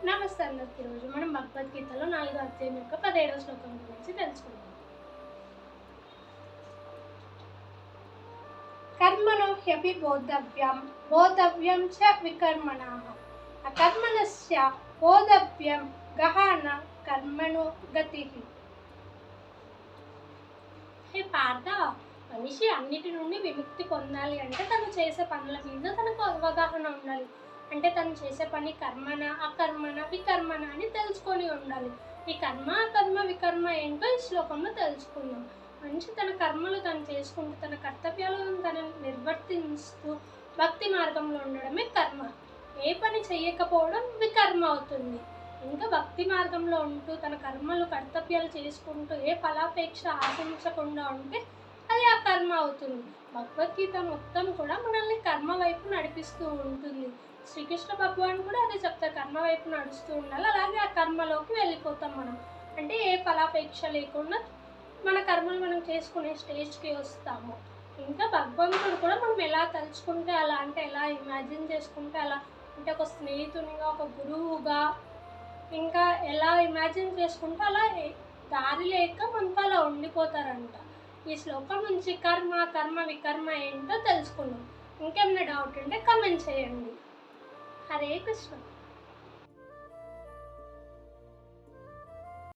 నమస్తే అందరికి. ఈరోజు మనం భగవద్గీతలో 4వ అధ్యాయం యొక్క 17వ శ్లోకం గురించి తెలుసుకుందాం. కర్మణో హ్యపి బోధవ్యం చ వికర్మణః అకర్మణస్య బోధవ్యం గహన కర్మణో గతిః. హే పార్థ, మనిషి అన్నిటి నుండి విముక్తి పొందాలి అంటే తను చేసే పనుల మీద తనకు అవగాహన ఉండాలి. అంటే తను చేసే పని కర్మన, అకర్మణ, వికర్మణ అని తెలుసుకొని ఉండాలి. ఈ కర్మ, అకర్మ, వికర్మ ఏంటో ఈ శ్లోకంలో తెలుసుకుందాం. మనిషి తన కర్మలు తను చేసుకుంటూ తన కర్తవ్యాలను తను నిర్వర్తిస్తూ భక్తి మార్గంలో ఉండడమే కర్మ. ఏ పని చెయ్యకపోవడం వికర్మ అవుతుంది. ఇంకా భక్తి మార్గంలో ఉంటూ తన కర్మలు కర్తవ్యాలు చేసుకుంటూ ఏ ఫలాపేక్ష ఆశించకుండా ఉంటే అది ఆ కర్మ అవుతుంది. భగవద్గీత మొత్తం కూడా మనల్ని కర్మ వైపు నడిపిస్తూ ఉంటుంది. శ్రీకృష్ణ భగవాన్ కూడా అదే చెప్తారు, కర్మ వైపు నడుస్తూ ఉండాలి. అలాగే ఆ కర్మలోకి వెళ్ళిపోతాం మనం. అంటే ఏ ఫలాపేక్ష లేకుండా మన కర్మలు మనం చేసుకునే స్టేజ్కి వస్తాము. ఇంకా భగవంతుడు కూడా మనం ఎలా తలుచుకుంటే అలా, అంటే ఎలా ఇమాజిన్ చేసుకుంటే అలా, అంటే ఒక స్నేహితునిగా, ఒక గురువుగా, ఇంకా ఎలా ఇమాజిన్ చేసుకుంటే అలా దారి లేక మనతో అలా ఉండిపోతారంట. ఈ శ్లోకం నుంచి కర్మ, కర్మ, వికర్మ ఏంటో తెలుసుకున్నాం. ఇంకేమైనా డౌట్ ఉంటే కామెంట్ చేయండి. హరే కృష్ణ.